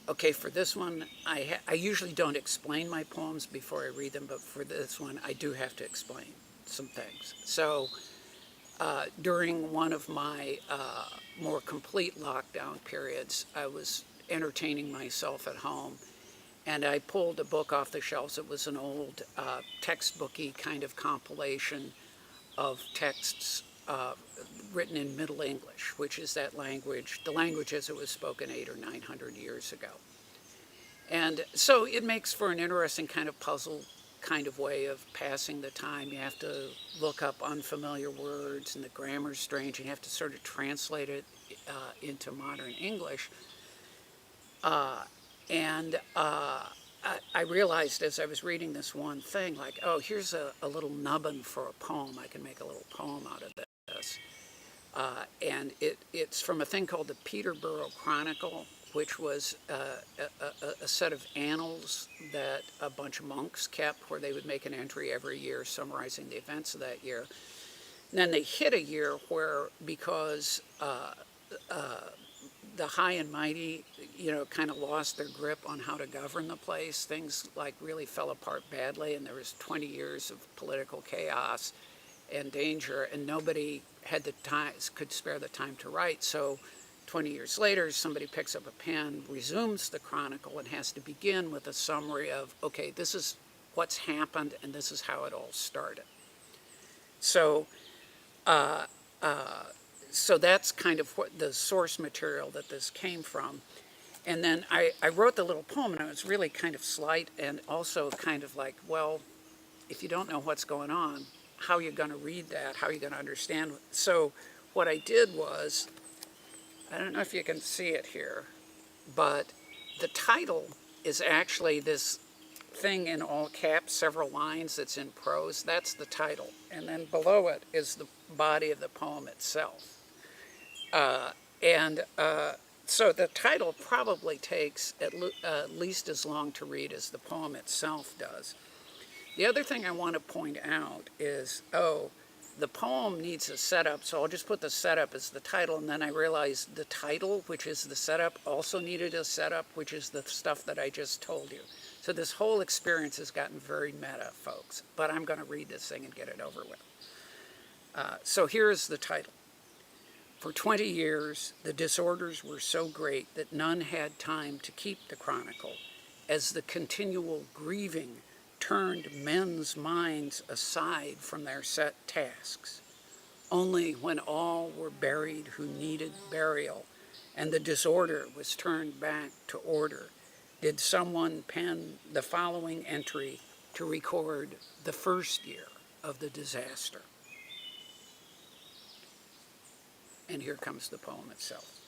Okay, for this one, I usually don't explain my poems before I read them, but for this one, I do have to explain some things. So, during one of my more complete lockdown periods, I was entertaining myself at home, and I pulled a book off the shelves. It was an old textbooky kind of compilation of texts written in Middle English, which is that language, the language as it was spoken 800 or 900 years ago. And so it makes for an interesting kind of puzzle kind of way of passing the time. You have to look up unfamiliar words, and the grammar's strange, and you have to sort of translate it into modern English. I realized as I was reading this one thing, like, oh, here's a little nubbin for a poem. I can make a little poem out of this. And it's from a thing called the Peterborough Chronicle, which was a set of annals that a bunch of monks kept, where they would make an entry every year summarizing the events of that year. And then they hit a year where, because the high and mighty, kind of lost their grip on how to govern the place, things like really fell apart badly, and there was 20 years of political chaos and danger, and nobody had the time, could spare the time to write. So 20 years later, somebody picks up a pen, resumes the chronicle, and has to begin with a summary of, okay, this is what's happened, and this is how it all started. So, so that's kind of what the source material that this came from. And then I wrote the little poem, and it was really kind of slight, and also kind of like, well, if you don't know what's going on, how are you going to read that? How are you going to understand? So what I did was, I don't know if you can see it here, but the title is actually this thing in all caps, several lines that's in prose. That's the title. And then below it is the body of the poem itself. So the title probably takes at least as long to read as the poem itself does. The other thing I want to point out is, the poem needs a setup, so I'll just put the setup as the title, and then I realized the title, which is the setup, also needed a setup, which is the stuff that I just told you. So this whole experience has gotten very meta, folks, but I'm going to read this thing and get it over with. So here's the title. For 20 years, the disorders were so great that none had time to keep the chronicle, as the continual grieving turned men's minds aside from their set tasks. Only when all were buried who needed burial, and the disorder was turned back to order, did someone pen the following entry to record the first year of the disaster. And here comes the poem itself.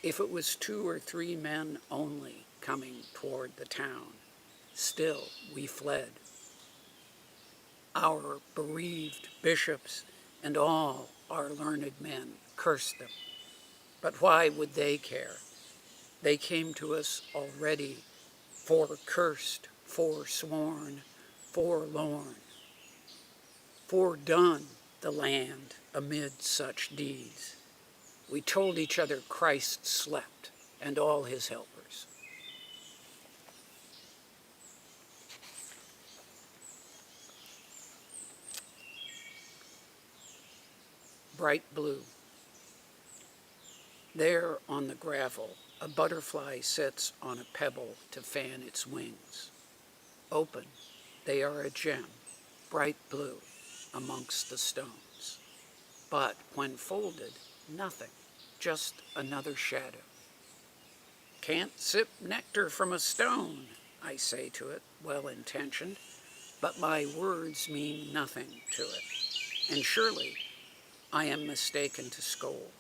If it was 2 or 3 men only coming toward the town, still we fled. Our bereaved bishops and all our learned men cursed them. But why would they care? They came to us already, forecursed, forsworn, forlorn. Fordone the land amid such deeds. We told each other Christ slept and all his helpers. Bright blue. There on the gravel, a butterfly sits on a pebble to fan its wings. Open, they are a gem, bright blue, amongst the stones. But when folded, nothing, just another shadow. Can't sip nectar from a stone, I say to it, well-intentioned, but my words mean nothing to it. And surely I am mistaken to scold.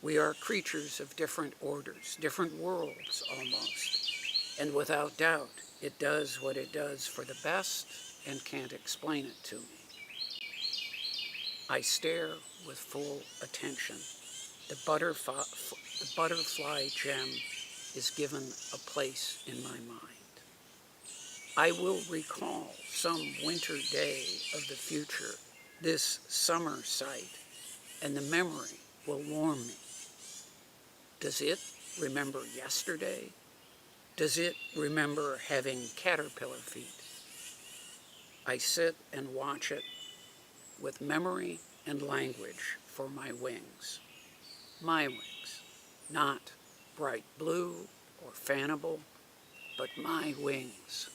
We are creatures of different orders, different worlds almost, and without doubt it does what it does for the best and can't explain it to me. I stare with full attention. The butterfly gem is given a place in my mind. I will recall some winter day of the future, this summer sight, and the memory will warm me. Does it remember yesterday? Does it remember having caterpillar feet? I sit and watch it with memory and language for my wings. My wings, not bright blue or fannable, but my wings.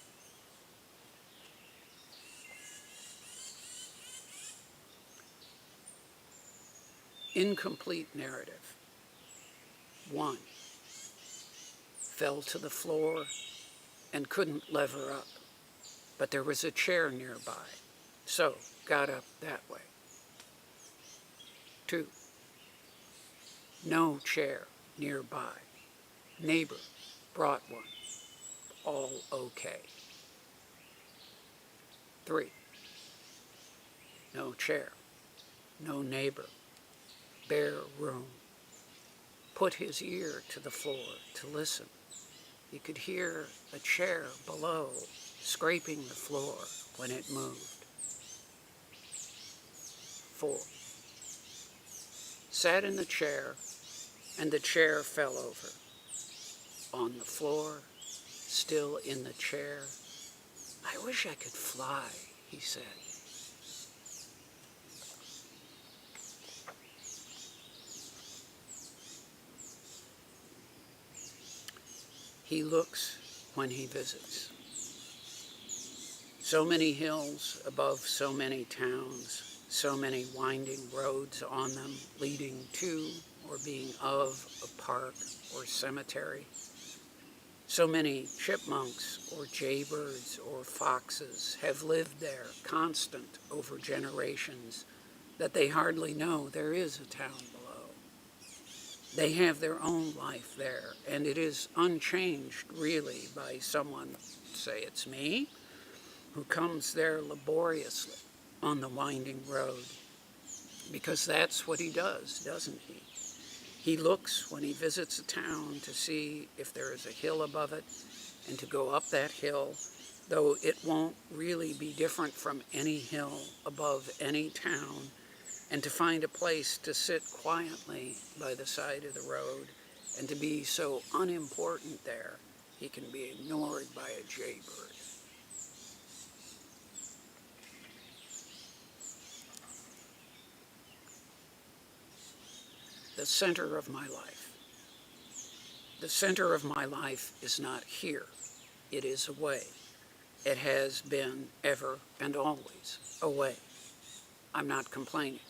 Incomplete narrative. 1. Fell to the floor and couldn't lever up, but there was a chair nearby, so got up that way. 2. No chair nearby. Neighbor brought one. All okay. 3. No chair. No neighbor. Bare room. Put his ear to the floor to listen. He could hear a chair below scraping the floor when it moved. 4. Sat in the chair, and the chair fell over. On the floor, still in the chair. I wish I could fly, he said. He looks when he visits. So many hills above so many towns, so many winding roads on them leading to or being of a park or cemetery. So many chipmunks or jaybirds or foxes have lived there constant over generations that they hardly know there is a town below. They have their own life there, and it is unchanged really by someone, say it's me, who comes there laboriously on the winding road, because that's what he does, doesn't he? He looks when he visits a town to see if there is a hill above it, and to go up that hill, though it won't really be different from any hill above any town, and to find a place to sit quietly by the side of the road, and to be so unimportant there, he can be ignored by a jaybird. The center of my life. The center of my life is not here. It is away. It has been ever and always away. I'm not complaining.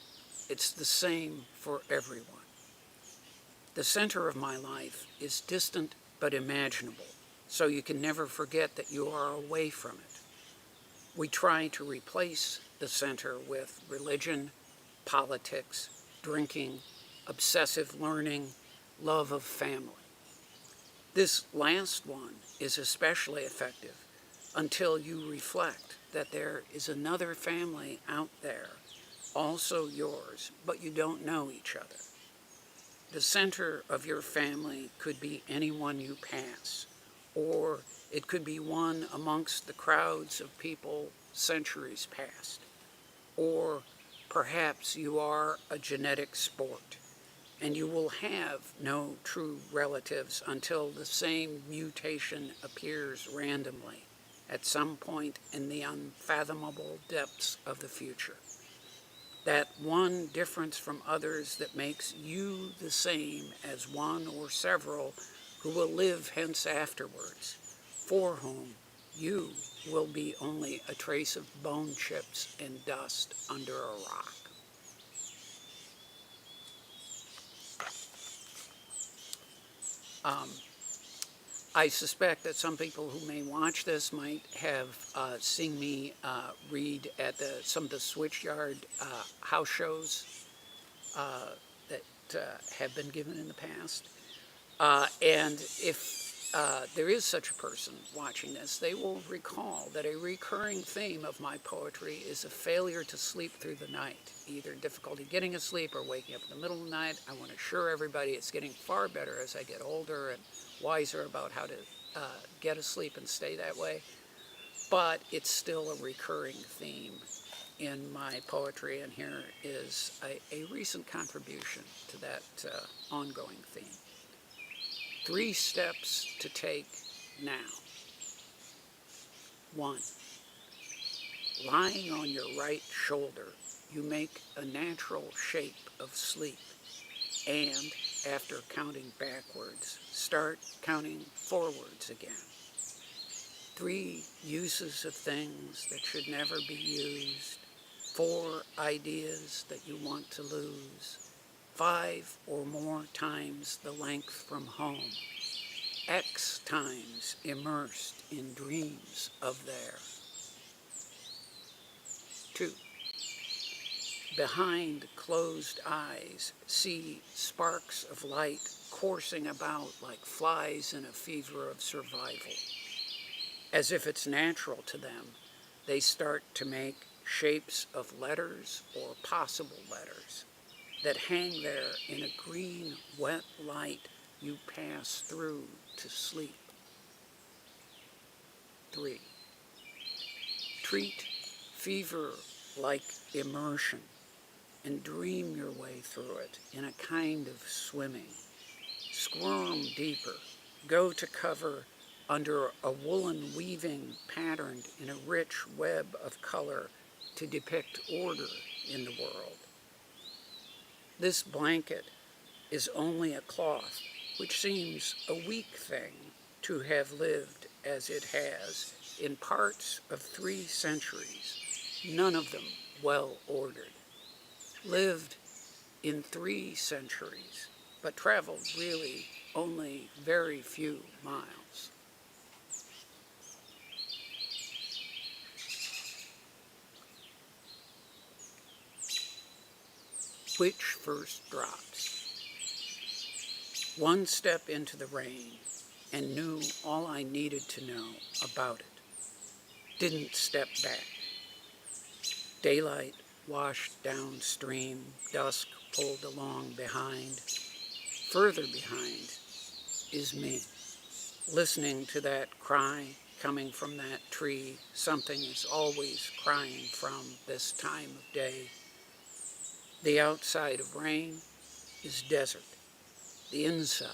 It's the same for everyone. The center of my life is distant but imaginable, so you can never forget that you are away from it. We try to replace the center with religion, politics, drinking, obsessive learning, love of family. This last one is especially effective until you reflect that there is another family out there, also yours, but you don't know each other. The center of your family could be anyone you pass, or it could be one amongst the crowds of people centuries past, or perhaps you are a genetic sport, and you will have no true relatives until the same mutation appears randomly at some point in the unfathomable depths of the future. That one difference from others that makes you the same as one or several who will live hence afterwards, for whom you will be only a trace of bone chips and dust under a rock. I suspect that some people who may watch this might have seen me read at some of the Switchyard house shows that have been given in the past. And if there is such a person watching this, they will recall that a recurring theme of my poetry is a failure to sleep through the night, either difficulty getting asleep or waking up in the middle of the night. I want to assure everybody it's getting far better as I get older and wiser about how to get asleep and stay that way. But it's still a recurring theme in my poetry, and here is a recent contribution to that ongoing theme. 3 steps to take now. 1. Lying on your right shoulder, you make a natural shape of sleep, and after counting backwards, start counting forwards again. 3 uses of things that should never be used. 4 ideas that you want to lose. 5 or more times the length from home. X times immersed in dreams of there. 2. Behind closed eyes, see sparks of light coursing about like flies in a fever of survival. As if it's natural to them, they start to make shapes of letters or possible letters that hang there in a green, wet light you pass through to sleep. 3. Treat fever like immersion and dream your way through it in a kind of swimming. Squirm deeper. Go to cover under a woolen weaving patterned in a rich web of color to depict order in the world. This blanket is only a cloth, which seems a weak thing to have lived as it has in parts of 3 centuries, none of them well ordered. Lived in 3 centuries, but traveled really only very few miles. Which first drops? 1 step into the rain and knew all I needed to know about it. Didn't step back. Daylight washed downstream, dusk pulled along behind. Further behind is me, listening to that cry coming from that tree. Something is always crying from this time of day. The outside of rain is desert. The inside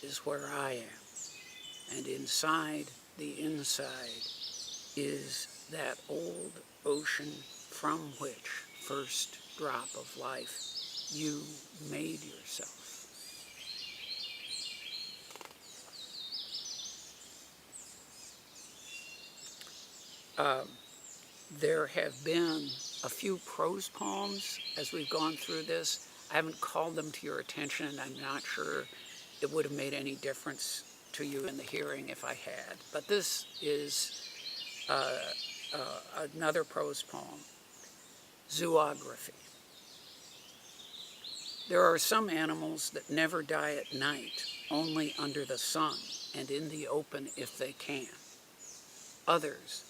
is where I am. And inside the inside is that old ocean from which first drop of life you made yourself. There have been a few prose poems as we've gone through this. I haven't called them to your attention, and I'm not sure it would have made any difference to you in the hearing if I had. But this is another prose poem, Zoography. There are some animals that never die at night, only under the sun and in the open if they can. Others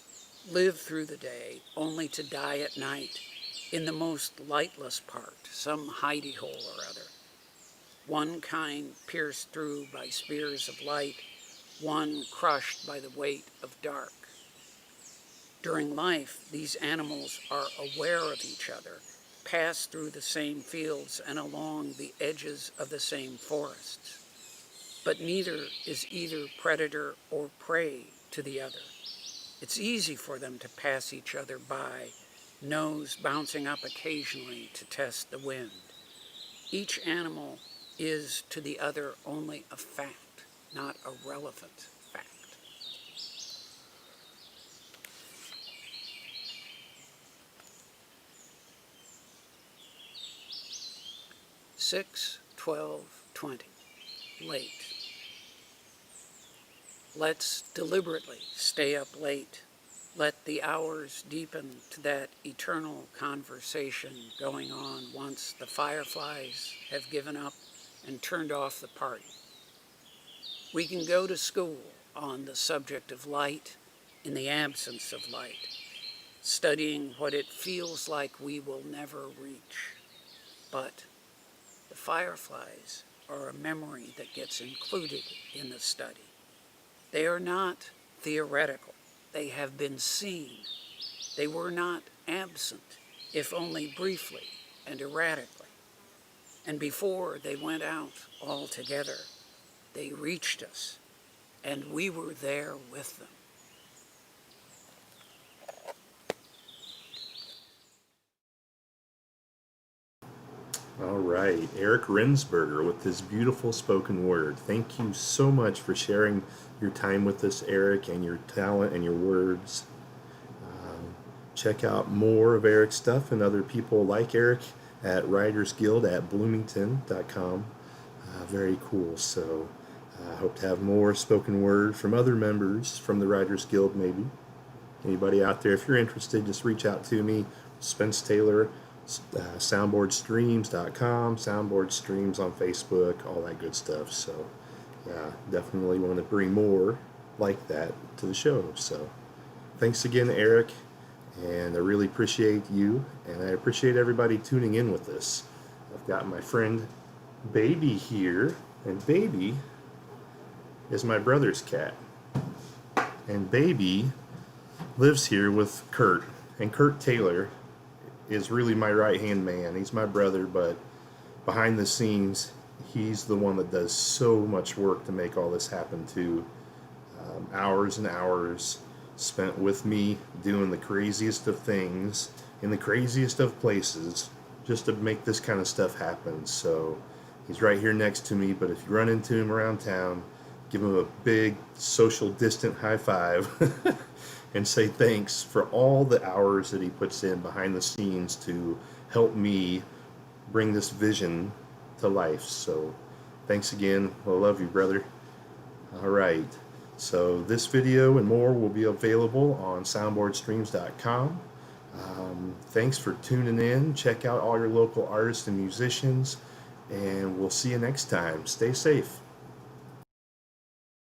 live through the day only to die at night in the most lightless part, some hidey hole or other. One kind pierced through by spears of light, one crushed by the weight of dark. During life, these animals are aware of each other, pass through the same fields and along the edges of the same forests. But neither is either predator or prey to the other. It's easy for them to pass each other by, nose bouncing up occasionally to test the wind. Each animal is to the other only a fact, not a relevant fact. "6, 12, 20, late. Let's deliberately stay up late. Let the hours deepen to that eternal conversation going on once the fireflies have given up and turned off the party. We can go to school on the subject of light in the absence of light, studying what it feels like we will never reach. But the fireflies are a memory that gets included in the study. They are not theoretical. They have been seen. They were not absent, if only briefly and erratically. And before they went out altogether, they reached us, and we were there with them. All right, Eric Rensberger with his beautiful spoken word. Thank you so much for sharing your time with us, Eric, and your talent and your words. Check out more of Eric's stuff and other people like Eric at Writers Guild at bloomington.com. Very cool. So I hope to have more spoken word from other members from the Writers Guild, maybe. Anybody out there, if you're interested, just reach out to me, Spence Taylor, soundboardstreams.com, Soundboard Streams on Facebook, all that good stuff. So yeah, definitely want to bring more like that to the show. So thanks again, Eric, and I really appreciate you, and I appreciate everybody tuning in with us. I've got my friend Baby here, and Baby is my brother's cat, and Baby lives here with Kurt, and Kurt Taylor is really my right-hand man. He's my brother, but behind the scenes, he's the one that does so much work to make all this happen too. Hours and hours spent with me doing the craziest of things in the craziest of places just to make this kind of stuff happen. So he's right here next to me, but if you run into him around town, give him a big social distant high five and say thanks for all the hours that he puts in behind the scenes to help me bring this vision to life. So thanks again. I love you, brother. All right. So this video and more will be available on soundboardstreams.com. Thanks for tuning in. Check out all your local artists and musicians, and we'll see you next time. Stay safe.